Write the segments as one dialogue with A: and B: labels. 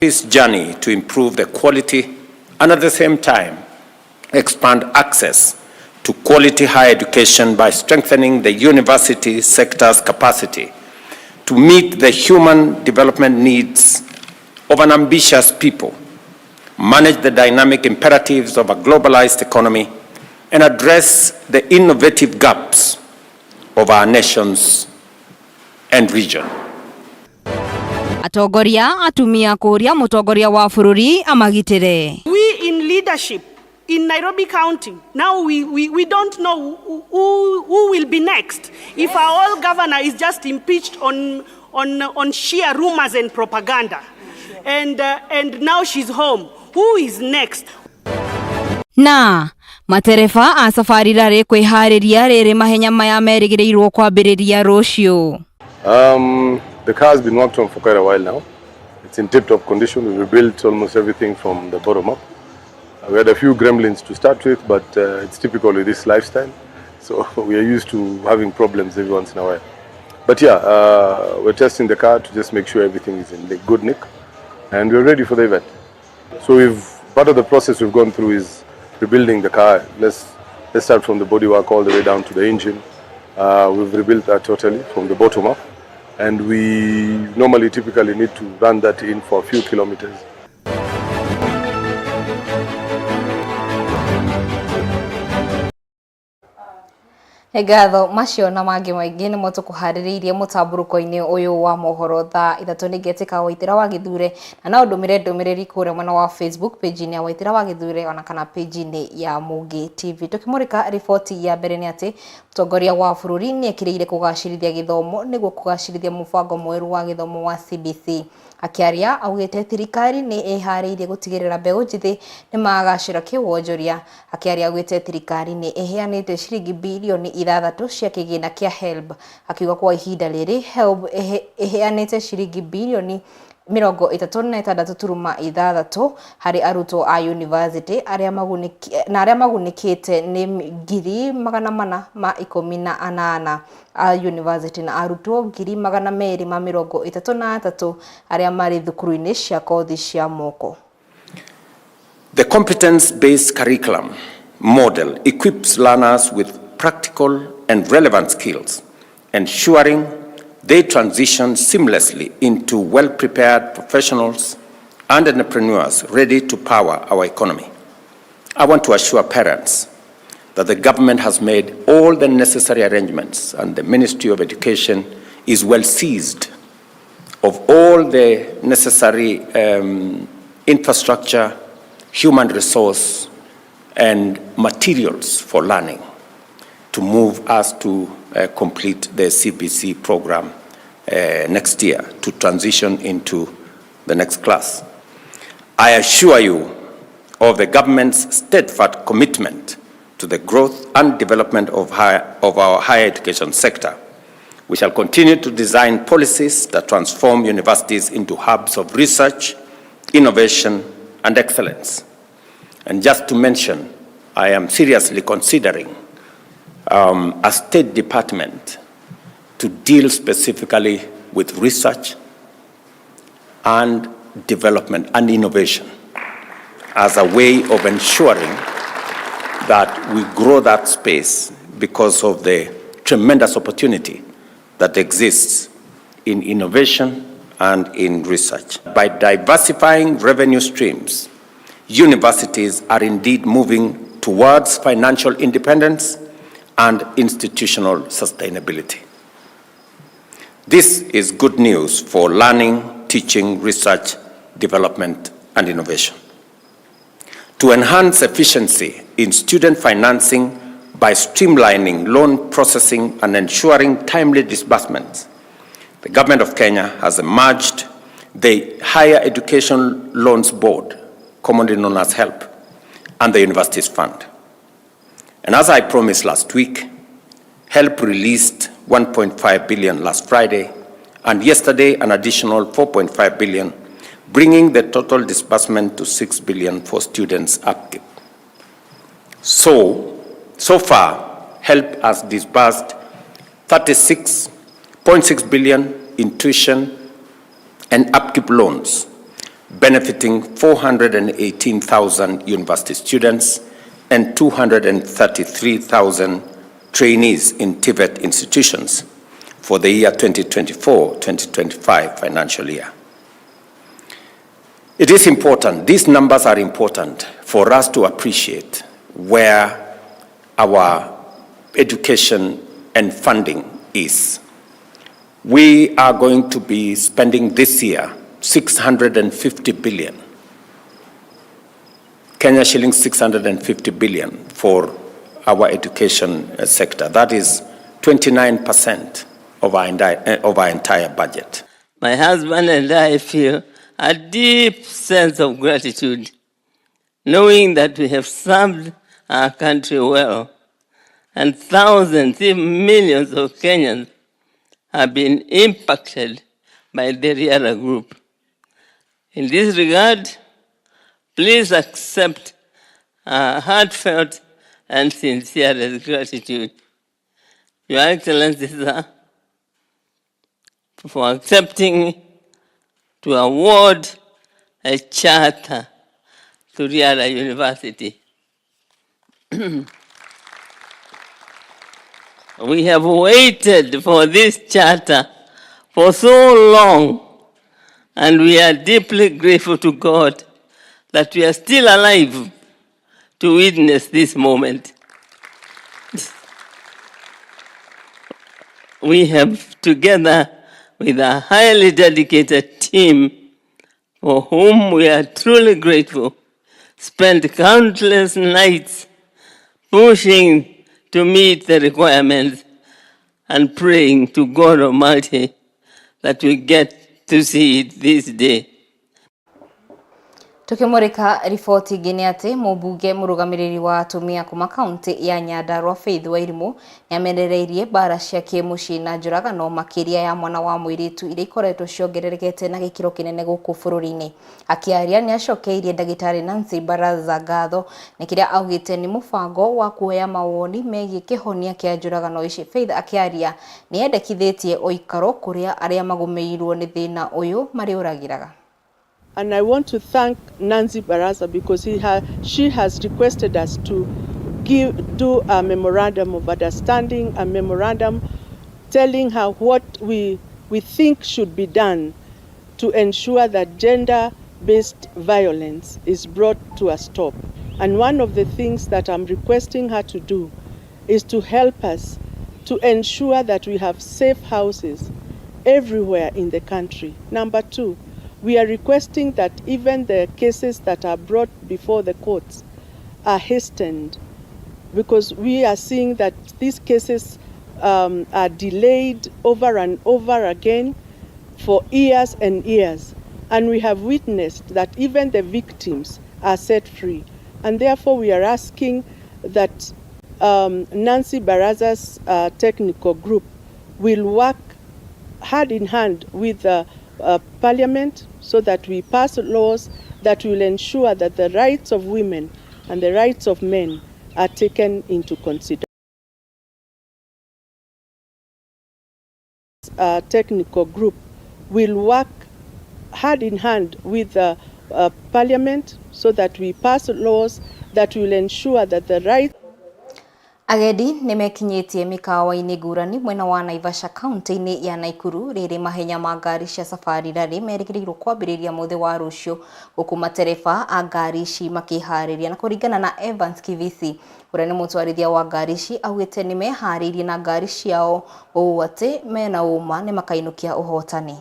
A: This journey to improve the quality and at the same time expand access to quality higher education by strengthening the university sector's capacity to meet the human development needs of an ambitious people, manage the dynamic imperatives of a globalized economy, and address the innovative gaps of our nations and region.
B: Atongoria atumia kuria mutongoria wa bururi amagitire.
C: We in leadership in Nairobi County, now we don't know who will be next. If our old governor is just impeached on sheer rumors and propaganda, and now she's home, who is next?
B: Na matereba a safari rari kwihariria riri mahenya maya merigireirwo kwambiriria rucio.
D: The car has been worked on for quite a while now. It's in tip-top condition. We rebuilt almost everything from the bottom up. We had a few gremlins to start with, but it's typical with this lifestyle. So we are used to having problems every once in a while. But yeah, we're testing the car to just make sure everything is in good nick. And we're ready for the event. So part of the process we've gone through is rebuilding the car. Let's start from the bodywork all the way down to the engine. We've rebuilt that totally from the bottom up. And we normally typically need to run that in for a few kilometers.
B: Egatho macio na mangi maingi ni mo tukuhaririirie mutamburuko-ini uyu wa Mohoro Thaa Ithatu ningetika Waithira wa Githure na no ndumire ndumiriri kuria mwena wa Facebook page-ini ya Waithira wa Githure ona kana page-ini ya Mugi TV. Tukimurika ripoti ya mbere ni ati mutongoria wa bururi ni ekiriire kugacirithia githomo niguo kugacirithia mubango mweru wa githomo wa CBC. Akiaria augite thirikari ni ihariirie gutigirira mbeu njithi ni magacira kiwonjoria. Akiaria augite thirikari ni iheanite ciringi bilioni 6 cia kigina kia HELB. Akiuga kwa ihinda riri HELB iheanite ciringi bilioni 36.6 hari arutwo a university aria magunikite ni 418 a university na arutwo 233 aria mari thukuru-ini cia kothi cia moko.
A: The competence-based curriculum model equips learners with practical and relevant skills, ensuring they transition seamlessly into well-prepared professionals and entrepreneurs ready to power our economy. I want to assure parents that the government has made all the necessary arrangements and the Ministry of Education is well seized of all the necessary infrastructure, human resource, and materials for learning to move us to complete the CBC program next year, to transition into the next class. I assure you of the government's steadfast commitment to the growth and development of our higher education sector. We shall continue to design policies that transform universities into hubs of research, innovation, and excellence. And just to mention, I am seriously considering a State Department to deal specifically with research and development and innovation as a way of ensuring that we grow that space because of the tremendous opportunity that exists in innovation and in research. By diversifying revenue streams, universities are indeed moving towards financial independence and institutional sustainability. This is good news for learning, teaching, research, development, and innovation. To enhance efficiency in student financing by streamlining loan processing and ensuring timely disbursements, the Government of Kenya has emerged the Higher Education Loans Board, commonly known as HELP, and the Universities Fund. And as I promised last week, HELP released 1.5 billion last Friday, and yesterday an additional 4.5 billion, bringing the total disbursement to 6 billion for students upkeep. So far, HELP has disbursed 36.6 billion in tuition and upkeep loans benefiting 418,000 university students and 233,000 trainees in TVET institutions for the year 2024-2025 financial year. It is important, these numbers are important for us to appreciate where our education and funding is. We are going to be spending this year 650 billion, Kenya shillings 650 billion for our education sector. That is 29% of our entire budget.
E: My husband and I feel a deep sense of gratitude, knowing that we have served our country well, and thousands, even millions of Kenyans have been impacted by the Riara Group. In this regard, please accept our heartfelt and sincere gratitude. Your Excellency, sir, for accepting to award a charter to Riara University. We have waited for this charter for so long, and we are deeply grateful to God that we are still alive to witness this moment. We have, together with a highly dedicated team for whom we are truly grateful, spent countless nights pushing to meet the requirements and praying to God Almighty that we get to see it this day.
B: Tukimurika ripoti ingine ati mubunge murugamiriri wa atumia kuma kaunti ya Nyandarua Faith Wairimu niamenereirie bara cia kimuci na njuragano makiria ya mwana wa mwiritu iria ikoretwo ciongererekete na gikiro kinene guku bururi-ini. Akiaria ni acokeirie ndagitari Nancy Baraza ngatho nikiria augite ni mubango wa kuoya mawoni megie kihonia kia njuragano ici. Faith akiaria ni endekithitie oikaro kuria aria magumeirwo ni thina uyu mari uragiraga.
F: And I want to thank Nancy Baraza because she has requested us to do a memorandum of understanding, a memorandum telling her what we think should be done to ensure that gender-based violence is brought to a stop. And one of the things that I'm requesting her to do is to help us to ensure that we have safe houses everywhere in the country. Number two, we are requesting that even the cases that are brought before the courts are hastened, because we are seeing that these cases are delayed over and over again for years and years. And we have witnessed that even the victims are set free. And therefore we are asking that Nancy Baraza's technical group will work hand in hand with Parliament so that we pass laws that will ensure that the rights of women and the rights of men are taken into consideration. Technical group will work hand in hand with Parliament so that we pass laws that will ensure that the rights.
B: Agedi nimekinyitie mikawa-ini ngurani mwena wa Naivasha kaunti-ini ya Naikuru riri mahenya ma ngari cia safari rari merĩgĩrĩirwo kwambĩrĩria mũthĩ wa rũciũ, gũkũ matereba a ngari ici makĩharĩria. Na kũringana na Evans Kivisi, ũrĩa nĩ mũtwarithia wa ngari ici, augĩte nĩ meharĩirie na ngari ciao ũũ atĩ mena ũma nĩ makainukia ũhotani.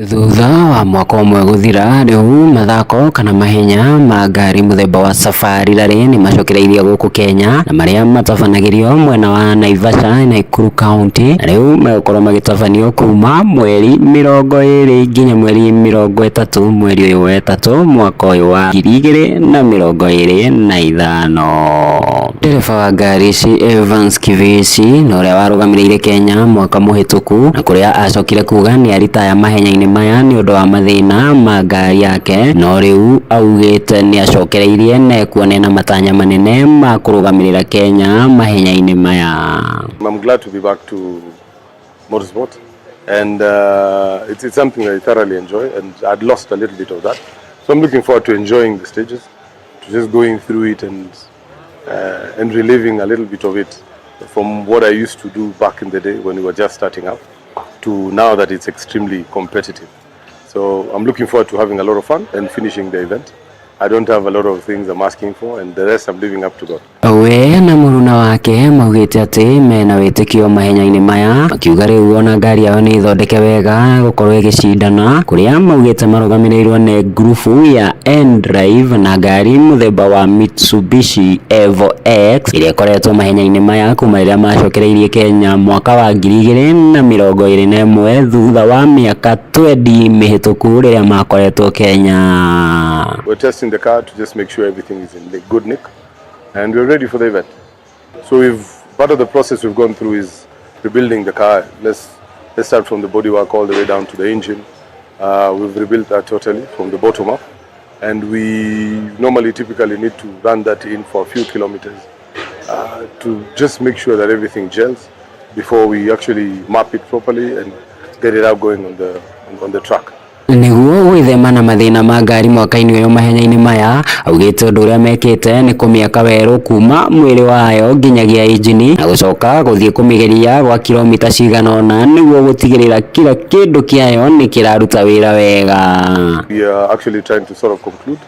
G: Thutha wa mwaka ũmwe gũthira, rĩu mathako kana mahenya ma ngari mũthemba wa safari rally nĩ macokereirie gũkũ Kenya, na marĩa matabanagĩrio mwena wa Naivasha, Naikuru County, na rĩu megũkorwo magĩtabanio kuma mweri 20 nginya mweri 30 mweri ũyũ wa ĩtatũ mwaka ũyũ wa 2025. Ndereba wa ngari ici Evans Kivisi na ũrĩa warũgamĩrĩire Kenya mwaka mũhĩtũku, na kũrĩa acokire kuga nĩ aritaya mahenya-inĩ maya nĩ ũndũ wa mathĩna ma ngari yake, no rĩu augĩte nĩ acokereirie na kuona na matanya manene ma kũrũgamĩrĩra Kenya mahenya-inĩ maya.
D: I'm glad to be back to motorsport. And it's something I thoroughly enjoy, and I'd lost a little bit of that. So I'm looking forward to enjoying the stages, to just going through it and reliving a little bit of it from what I used to do back in the day when we were just starting out to now that it's extremely competitive. So I'm looking forward to having a lot of fun and finishing the event. I don't have a lot of things I'm asking for, and the rest I'm leaving up to God.
G: We na muruna wake maugite ati mena witikio mahenya-ini maya makiuga riu ona ngari yao ni ithondeke wega gukorwo igicindana kuria maugite marugamirirwo ni grupu ya N-Drive na ngari muthemba wa Mitsubishi Evo X iria ikoretwo mahenya-ini maya kuma riria macokereirie Kenya mwaka wa 2021 thutha wa miaka 20 mihituku riria makoretwo Kenya.
D: We're testing the car to just make sure everything is in good nick, and we're ready for the event. So part of the process we've gone through is rebuilding the car. Let's start from the bodywork all the way down to the engine. We've rebuilt that totally from the bottom up, and we typically need to run that in for a few kilometers to just make sure that everything gels before we actually map it properly and get it out going on the track.
G: Niguo gwithema na mathina ma ngari mwaka-ini uyu mahenya-ini maya augite undu uria mekite ni kumiaka weru kuma mwiri wayo nginyagia engine na gucoka guthie kumigeria gwa kilomita cigana ona niguo gutigirira kila kindu kiayo ni kiraruta wira wega.
D: We are actually trying to sort of conclude,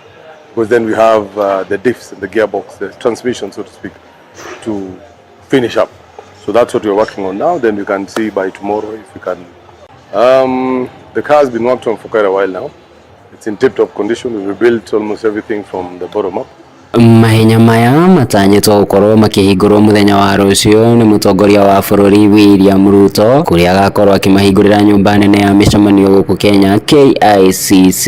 D: because then we have the diffs and the gearbox, the transmission so to speak, to finish up. So that's what we're working on now. Then we can see by tomorrow if we can. The car has been worked on for quite a while now. It's in tip-top condition. We rebuilt almost everything from the bottom up.
G: Mahenya maya matanyitwo gukorwo makihingurwo muthenya wa rucio ni mutongoria wa bururi William Ruto kuria agakorwo akimahingurira nyumba nene ya micemanio guku Kenya KICC.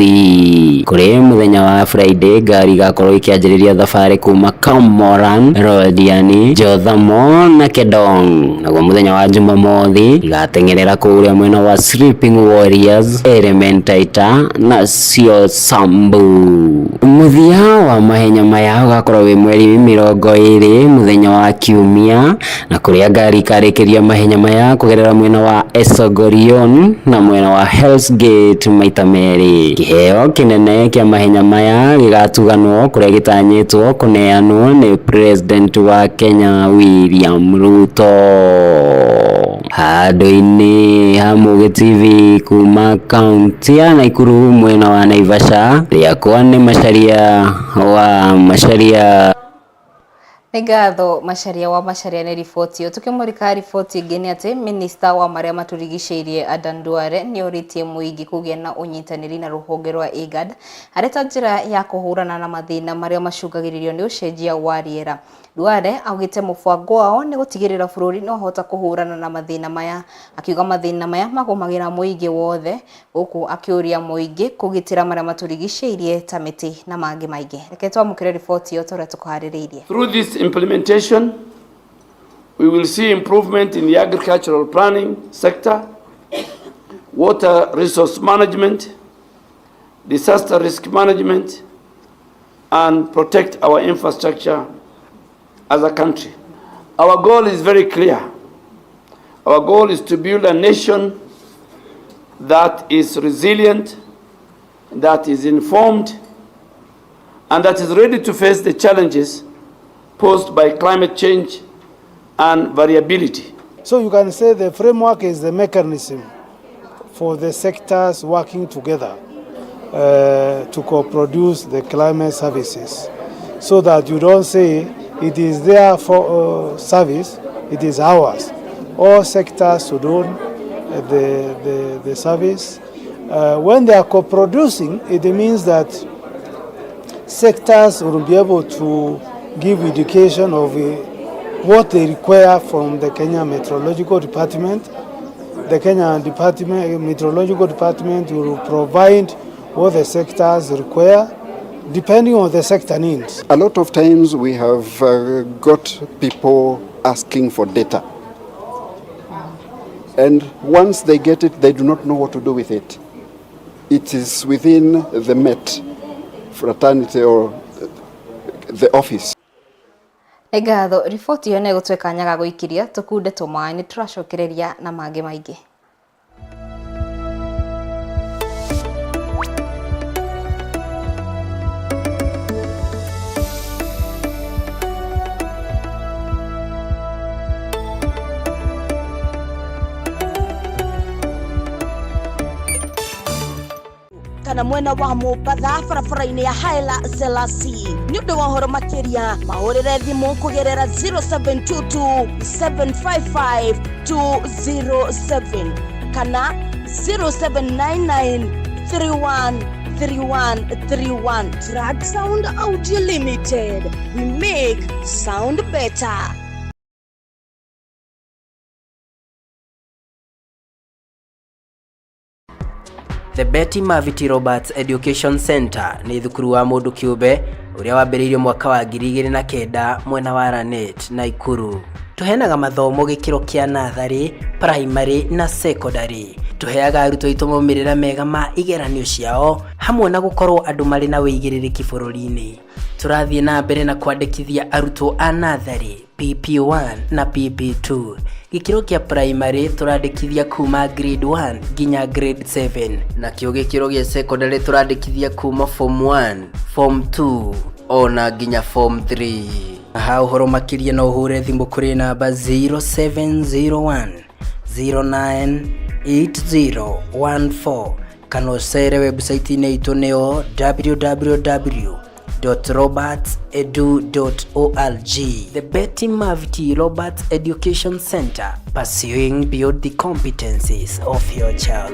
G: Kuri muthenya wa Friday ngari gakorwo ikianjiriria thabari kuma Kamoran, Rodiani, Jothamo na Kedong. Naguo muthenya wa Jumamothi igatengerera kuria mwena wa Sleeping Warriors, Elementaita na Sambu. Muthia wa mahenya maya ugakorwo wi mweri 20 muthenya wa Kiumia na kuria ngari ikarikiria mahenya maya kugerera mwena wa Esogorion na mwena wa Hell's Gate maita meri. Kiheo kinene kia mahenya maya gigatuganwo kuria gitanyitwo kuneanwo ni President wa Kenya William Ruto. Handu-ini ha Mugi TV kuma kaunti ya Nakuru mwena wa Naivasha riakwa ni Macharia wa Macharia.
B: Ngatho Macharia wa Macharia ni riboti yo tukimurika riboti ingĩ nĩ atĩ minista wa maria maturigicĩirie Adan Duale nĩ oritie muingi kũgĩa na unyitanĩri na rũhonge rwa IGAD harĩ ta njĩra ya kũhũrana na mathĩna maria macũngagĩrĩrio nĩ ũcenjia wa rĩera. Duale augite mũbango wao nĩ gũtigĩrĩra bũrũri no hota kũhũrana na mathĩna maya, akiuga mathĩna maya magũmagĩra muingi wothe, gũkũ akĩũria muingi kũgitĩra maria maturigicĩirie ta mĩtĩ na mangĩ maingĩ. Reke twamũkĩre riboti yo tũrĩa tũkũharĩrĩirie.
H: Through this implementation, we will see improvement in the agricultural planning sector, water resource management, disaster risk management, and protect our infrastructure as a country. Our goal is very clear. Our goal is to build a nation that is resilient, that is informed, and that is ready to face the challenges posed by climate change and variability.
I: So you can say the framework is the mechanism for the sectors working together to co-produce the climate services, so that you don't say it is their service, it is ours. All sectors should own the service. When they are co-producing, it means that sectors will be able to give indication of what they require from the Kenya Meteorological Department. The Kenya Meteorological Department will provide what the sectors require, depending on the sector needs.
J: A lot of times we have got people asking for data. And once they get it, they do not know what to do with it. It is within the Met fraternity or the office.
B: Ngatho riboti yo nĩ gũtweka nyaga gũikiria tukunde tũmaĩ nĩ tũracokereria na mangĩ maingĩ.
K: kumana mwena wa Mombasa barabara-inĩ ya Haile Selassie nĩ ũndũ wa ũhoro makĩria mahũrĩre thimũ kũgerera 0722 755 207 kana 0799 313131. Track Sound Audio Limited. We make sound better.
L: The Betty Maviti Roberts Education Center nĩ thukuru wa mũndũ kĩũmbe ũrĩa wambĩrĩirio mwaka wa 2009 mwena wa Ranet na Ikuru. Tuheanaga mathomo gĩkĩro kĩa natharĩ, primary na secondary. Tuheaga arutwo aitũ maumĩrĩra mega ma igeranio ciao hamwe na gũkorwo andũ marĩ na wĩigĩrĩrĩki bũrũri-inĩ. Turathiĩ na mbere na kwandĩkithia arutwo a natharĩ, PP1 na PP2. Gĩkĩro kĩa primary turandĩkithia kuma grade 1 nginya grade 7 na kĩo gĩkĩro gĩa secondary turandĩkithia kuma form 1, form 2 ona nginya form 3. Ha ũhoro makĩria no ũhũre thimũ kũrĩ namba 0701 098014 kana ũcere website-inĩ itũ nĩyo www.robertsedu.org. The Betty Maviti Roberts Education Center, pursuing beyond the competencies of your child.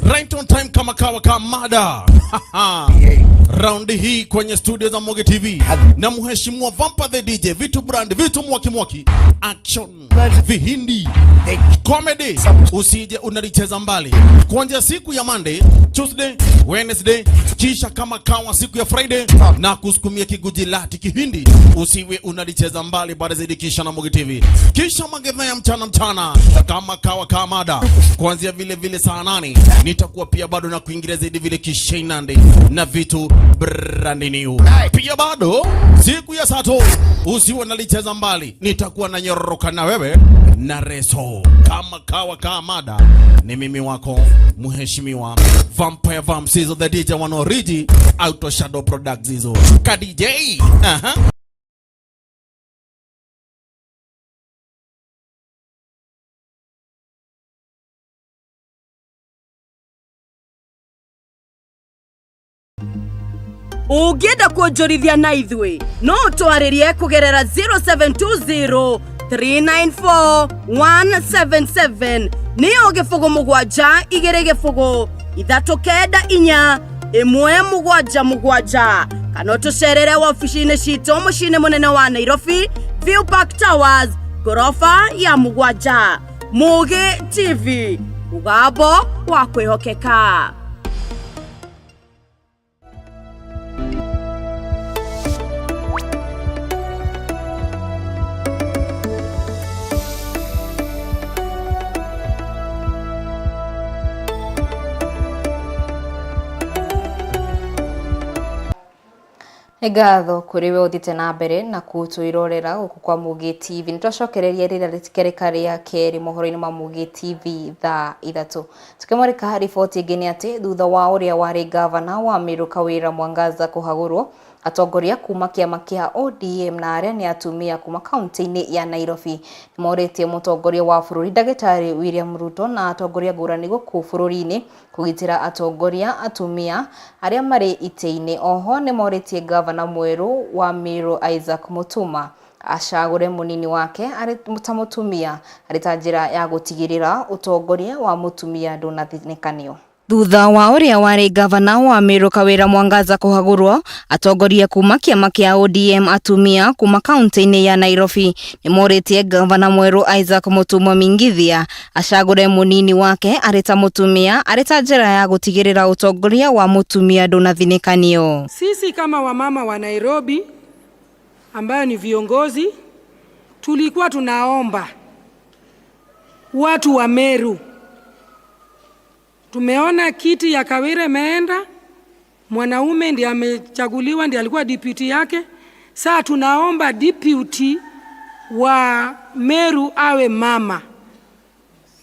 M: Right on time kama kawa kamada. Raundi hii kwenye studio za Moge TV na mheshimiwa Vampa the DJ, vitu brand, vitu mwaki, action, vihindi, comedy, usije unalicheza mbali. Kuanzia siku ya Monday, Tuesday, Wednesday, kisha kama kawa siku ya Friday na kusukumia kigujilati kihindi, usiwe unalicheza mbali baada zaidi kisha na Moge TV. Kisha magedha ya mchana kama kawa kamada. Kuanzia vile saa 8 nitakuwa pia bado na kuingilia zaidi vile kishainande na vitu brand new. Pia bado siku ya Sato usiwe nalicheza mbali, nitakuwa na nyoroka na wewe na reso kama kawa kamada. Ni mimi wako mheshimiwa Vampire Vamsizo the DJ Wanoriji Auto Shadow Products hizo ka DJ.
K: Ungĩenda kuonjorithia na ithuĩ no twarĩrie kũgerera 0720 394 177 nĩyo gĩbũgũ mũgwanja igĩrĩ gĩbũgũ ithatũ kenda inya ĩmwe mũgwanja mũgwanja kana tũcerere wabici-inĩ citũ mũciĩ-inĩ mũnene wa Nairobi, View Park Towers, gorofa ya mũgwanja. Moge TV, mũgambo wa kwĩhokeka.
B: Ngatho kuri we uthite na mbere na kutwirorera guku kwa Moge TV. Nitwacokereria rira ritikereka ria keri mohoro-ini ma Moge TV thaa 3. Tukimurika riboti ingi ni ati thutha wa uria wari governor wa Meru Kawira Mwangaza kuhagurwo, atongoria kuma kiama kia ODM na aria ni atumia kuma kaunti-ini ya Nairobi nimoretie mutongoria wa bururi Ndagĩtarĩ William Ruto na atongoria ngũrani gũkũ bururi-ini kugitira atongoria atumia aria mari ite-ini. Oho nimoretie governor mweru wa Meru Isaac Mutuma acagure munini wake ari mutamutumia ari ta njira ya gutigirira utongoria wa mutumia ndunathinekanio. Thutha wa uria wari governor wa Meru Kawira Mwangaza kuhagurwo, atongoria kuma kiama kia ODM atumia kuma kaunti-ini ya Nairobi nimoretie governor mweru Isaac Mutuma Mingithia acagure munini wake ari ta mutumia ari ta njira ya gutigirira utongoria wa mutumia ndunathinekanio.
N: Sisi kama wamama wa Nairobi ambayo ni viongozi tulikuwa tunaomba watu wa Meru. Tumeona kiti ya Kawira imeenda, mwanaume ndiye amechaguliwa, ndiye alikuwa deputy yake. Sasa tunaomba deputy wa Meru awe mama.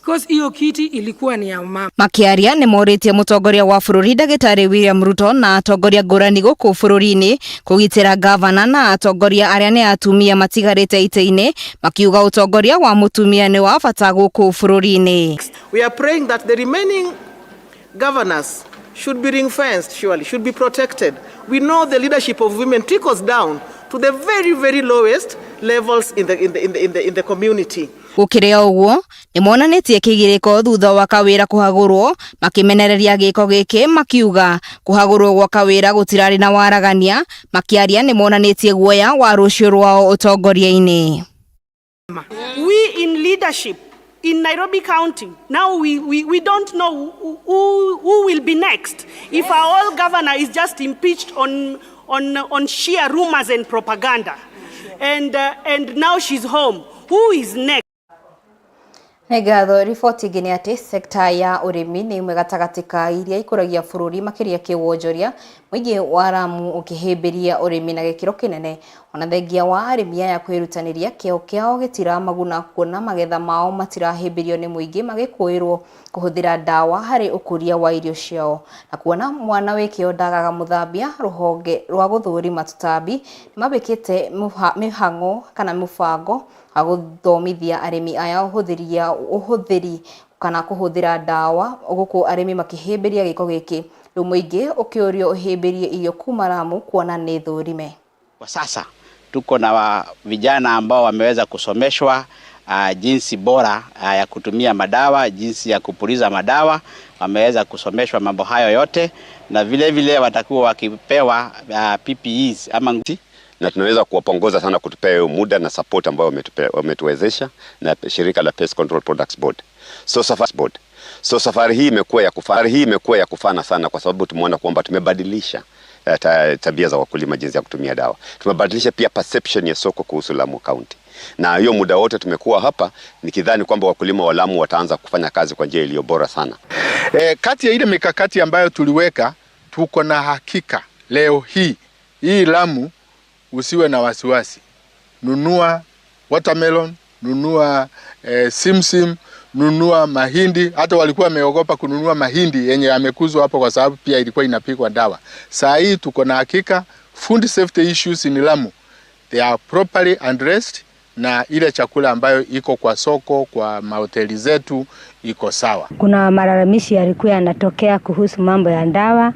N: because hiyo kiti ilikuwa ni ya mama.
B: Makiaria ni moritie mutongoria wa bururi Ndagĩtarĩ William Ruto na atongoria ngũrani gũkũ bũrũri-inĩ kũgitĩra gavana na atongoria arĩa nĩ atumia matigarĩte itĩ-inĩ makiuga utongoria wa mutumia nĩ wa bata gũkũ bũrũri-inĩ.
O: We are praying that the remaining governors should be ring-fenced, surely, should be protected. We know the leadership of women trickles down to the very, very lowest levels in the community.
B: Gũkĩrĩa ũguo nĩ monanĩtie kĩgirĩko thutha wa kawĩra kũhagũrwo makimenereria gĩko gĩkĩ makiuga kũhagũrwo gwa kawĩra gũtirarĩ na waragania makiaria nĩ monanĩtie guoya wa rũciũ rwao ũtongoria-inĩ.
C: We in leadership in Nairobi County, now we don't know who will be next. If our old governor is just impeached on sheer rumors and propaganda, and now she's home, who is next?
B: Negatho riboti ingĩ nĩ atĩ sekta ya ũrĩmi nĩ ĩmwe gatagatĩ ka iria ikũragia bũrũri makĩria kĩwonjoria mũingĩ wa Lamu ũkĩhĩmbĩria ũrĩmi na gĩkĩro kĩnene ona thengia wa arĩmi aya kwĩrutanĩria kĩo kĩao gĩtiramaguna kuona magetha mao matirahĩmbĩrio nĩ mũingĩ magĩkũĩrwo kũhũthĩra ndawa harĩ ũkũria wa irio ciao na kuona mwana wĩkĩo ndagaga mũthambia rũhonge rwa gũthũrima tũtambi nĩmabĩkĩte mĩhang'o kana mũbango wa gũthomithia arĩmi aya ũhũthĩri kana kũhũthĩra ndawa gũkũ arĩmi makĩhĩmbĩria gĩko gĩkĩ rĩu mũingĩ ũkĩũrio ũhĩmbĩrie irio kuma Lamu kuona nĩ thũrime.
P: Kwa sasa tuko na vijana ambao wameweza kusomeshwa jinsi bora ya kutumia madawa, jinsi ya kupuliza madawa, wameweza kusomeshwa mambo hayo yote na vile vile watakuwa wakipewa PPEs ama
Q: na tunaweza kuwapongoza sana kutupea muda na support ambayo wametuwezesha na shirika la Pest Control Products Board. So safari hii imekuwa ya kufana sana kwa sababu tumeona kwamba tumebadilisha tabia za wakulima jinsi ya kutumia dawa. Tumebadilisha pia perception ya soko kuhusu Lamu County. Na hiyo muda wote tumekuwa hapa nikidhani kwamba wakulima wa Lamu wataanza kufanya kazi kwa njia iliyo bora sana.
R: Kati ya ile mikakati ambayo tuliweka tuko na hakika leo hii Lamu usiwe na wasiwasi. Nunua watermelon, nunua simsim, nunua mahindi. Hata walikuwa wameogopa kununua mahindi yenye yamekuzwa hapo kwa sababu pia ilikuwa inapigwa dawa. Saa hii tuko na hakika food safety issues in Lamu they are properly addressed na ile chakula ambayo iko kwa soko kwa mahoteli zetu iko sawa.
S: Kuna malalamishi yalikuwa yanatokea kuhusu mambo ya dawa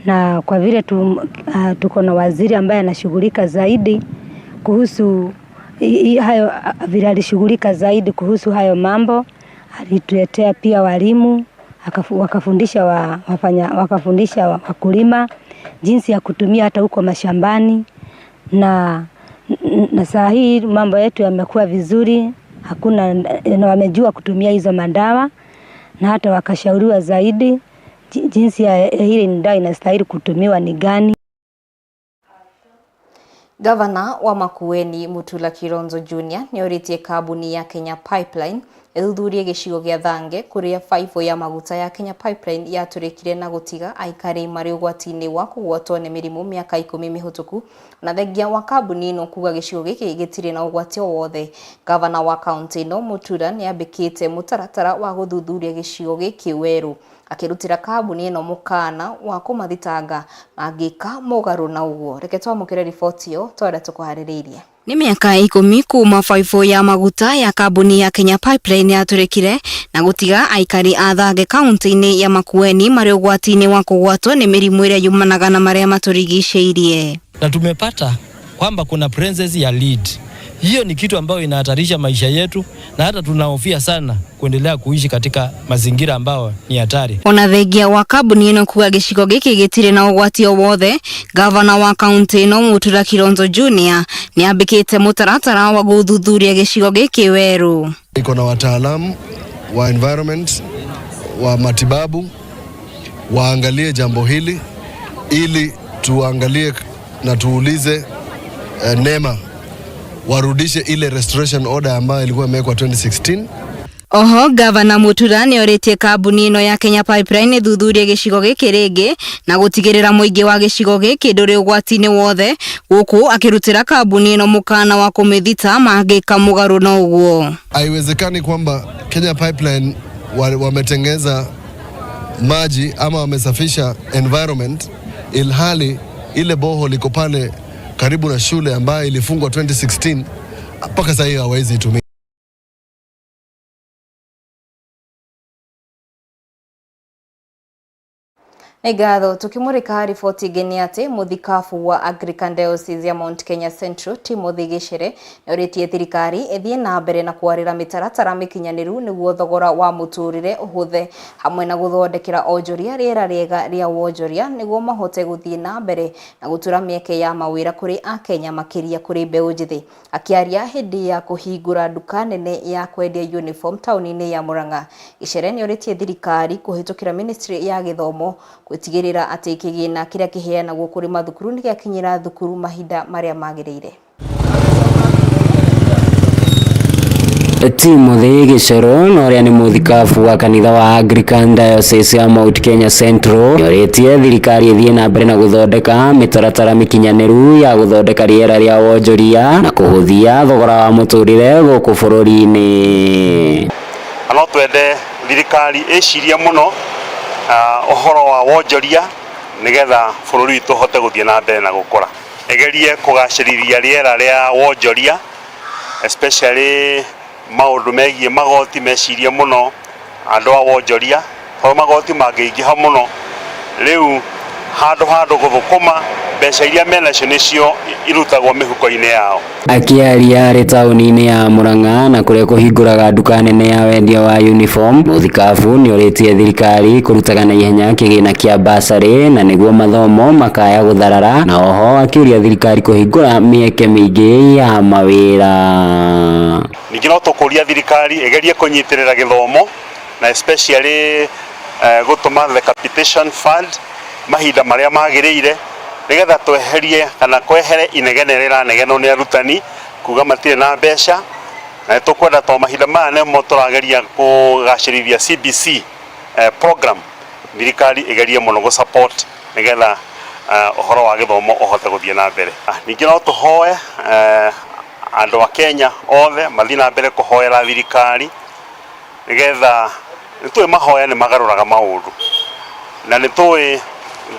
S: na kwa vile tuko na waziri ambaye anashughulika zaidi kuhusu hayo, vile alishughulika zaidi kuhusu hayo mambo, alituletea pia walimu wakafundisha wakulima jinsi ya kutumia hata huko mashambani na saa hii mambo yetu yamekuwa vizuri, hakuna na wamejua kutumia hizo madawa na hata wakashauriwa zaidi jinsi ya hili ndawa inastahili kutumiwa ni gani.
B: Gavana wa Makueni Mutula Kilonzo Jr. nĩoritie kambuni ya Kenya Pipeline ĩthuthurie gĩcigo gĩa Thange kũrĩa baibũ ya maguta ya Kenya Pipeline yatũrĩkire na gũtiga aikari marĩ ũgwati-inĩ wa kũgwatwo nĩ mĩrimũ mĩaka 10 mĩhũtũku na thengia wa kambuni ĩno kuga gĩcigo gĩkĩ gĩtirĩ na ũgwati o wothe. Gavana wa kaunti ĩno Mutula nĩambĩkĩte mũtaratara wa gũthuthuria gĩcigo gĩkĩ werũ akĩrutĩra kambuni ĩno mũkana wa kũmathitanga mangĩka mũgarũ na ũguo. Reke twamũkĩre riboti ĩyo twende tũkũharĩrĩirie. Ni miaka 10 kuma baibũ ya maguta ya kambuni ya Kenya Pipeline yatũrĩkire na gũtiga aikari a Thange kaunti-inĩ ya Makueni marĩ ũgwati-inĩ wa kũgwatwo nĩ mĩrimũ ĩrĩa yumanaga na marĩa matũrigicĩirie.
T: Na tumepata kwamba kuna presence ya lead. Hiyo ni kitu ambayo inahatarisha maisha yetu na hata tunahofia sana kuendelea kuishi katika mazingira ambayo ni hatari. Ona thengia wa kambuni ĩno kuga gĩcigo gĩkĩ gĩtirĩ na ũgwati o wothe, gavana wa kaunti ĩno Mutula Kilonzo Jr. nĩambĩkĩte mũtaratara wa gũthuthuria gĩcigo gĩkĩ werũ.
U: Iko na wataalamu wa environment, wa matibabu, waangalie jambo hili ili tuangalie na tuulize NEMA warudishe ile restoration order ambayo ilikuwa imewekwa 2016
B: Oho gavana Mutura ni oretie kambuni ino ya Kenya Pipeline thuthurie gicigo giki ringi na gutigirira muingi wa gicigo giki nduri ugwati-ini wothe guku akirutira kambuni ino mukana wa kumithita mangika mugaru na uguo.
U: Haiwezekani kwamba Kenya Pipeline wametengeza maji ama wamesafisha environment ilhali ile boho liko pale karibu na shule ambayo ilifungwa 2016 mpaka sasa hivi hawezi itumia.
B: Egatho tukimurika riboti ngeni ati muthikabu wa Anglican Diocese ya Mount Kenya Central Timothy Gichere noritie thirikari ethie na mbere na kwarira mitaratara mikinyaniru niguo thogora wa muturire uhuthe hamwe na guthondekera onjoria riera riega ria wonjoria niguo mahote guthie na mbere na gutura mieke ya mawira kuri Akenya makiria kuri mbeu njithi. Akiaria hindi ya kuhingura duka nene ya kwendia uniform tauni-ini ya Murang'a, Gichere noritie thirikari kuhitukira ministry ya githomo gutigirira ati kigina kiria kiheanagwo kuri mathukuru ni giakinyira thukuru mahinda maria magirire.
G: Timothy Gichere noria ni muthikabu wa kanitha wa Anglican Diocese ya Mount Kenya Central noritie thirikari ithie na mbere na guthondeka mitaratara mikinyaniru ya guthondeka riera ria wonjoria na kuhuthia thogora wa muturire guku bururi-ini.
A: No twende thirikari icirie muno ohoro wa wonjoria nigetha bururi witu hote guthie na mbere na gukura. Egerie kugacirithia riera ria wonjoria especially maundu megie magoti mecirie muno andu a wonjoria ho magoti mangiingiha muno riu handu guthukuma mbeca iria menacio nicio irutagwo mihuko-ini yao.
G: Akiaria ari tauni-ini ya Murang'a na kuria kuhinguraga duka nene ya wendia wa uniform, muthikabu ni oritie thirikari kurutaga na ihenya kigina kia basari na niguo mathomo makaya gutharara, na oho akiuria thirikari kuhingura mieke mingi ya mawira.
A: Ningi no tukuria thirikari egerie kunyitirira githomo na especially gutuma the capitation fund mahinda maria magirire nigetha tweherie kana kwehere inegene riranegeno ni arutani kuga matire na mbeca na tukwenda to mahinda maya nemo turageria kugacirithia CBC program thirikari igerie muno go support nigetha uhoro wa githomo uhote guthie na mbere. Ningi no tuhoe andu a Kenya othe mathie na mbere kuhoera thirikari nigetha nitwe mahoya ni magaruraga maundu na nitwe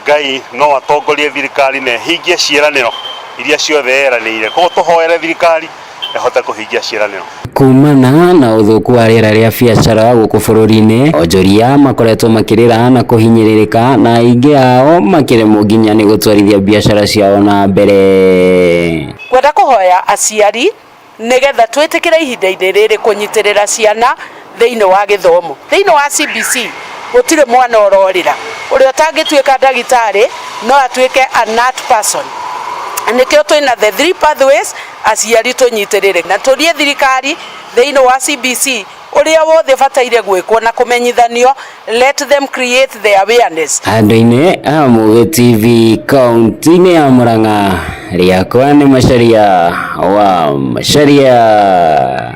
A: Ngai no atongorie thirikari na hingie ciiraniro iria ciothe eranire ko tuhoere thirikari ehote kuhingia ciiraniro.
G: Kumana na uthuku wa riera ria biacara guku bururi-ini, onjoria makoretwo makirira na kuhinyiririka na ingi ao makiremwo nginya ni gutwarithia biacara ciao na mbere.
V: Kwenda kuhoya aciari nigetha twitikire ihinda-ini riri kunyitirira ciana thiini wa githomo thiini wa CBC. Gutire mwana ororira uria tangituika ndagitari no atuike a nut person. Nikio twina the 3 pathways aciari tunyitirire na turie thirikari thiini wa CBC uria wothe bataire gwikwo na kumenyithanio. Let them create the awareness.
G: Andu-ini a Mohoro TV kaunti-ini ya Murang'a, riakwa ni Macharia wa Macharia.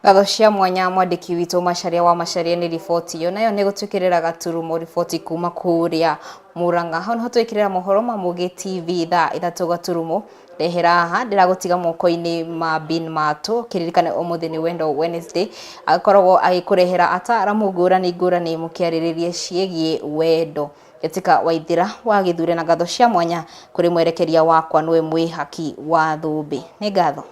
B: Gatho cia mwanya mwandiki witu Macharia wa Macharia ni riboti yo nayo ni gutwikirira gaturumo riboti kuma kuria Murang'a. Hau niho twikirira mohoro ma Mohoro TV thaa 3 gaturumo rehera haha ndiragutiga moko-ini ma bin mato kiririkane umuthi ni wendo Wednesday akoragwo agikurehera ataramu ngurani mukiariririe ciegie wendo. Getika Waithira wa githure na gatho cia mwanya kuri mwerekeria wakwa niwe mwihaki wa thumbi. Ni gatho.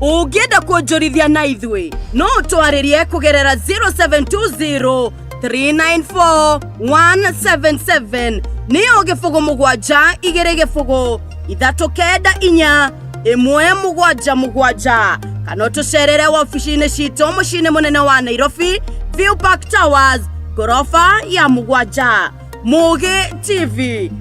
K: Ugienda kuonjorithia na ithwe no twaririe kugerera 0720 394 177 niyo gifugo mugwanja igere gifugo ithatu kenda inya 117 kana tucerere wabici-inĩ citũ mũciĩ-inĩ mũnene wa Nairobi, View Park Towers, gorofa ya 7. Mugi TV.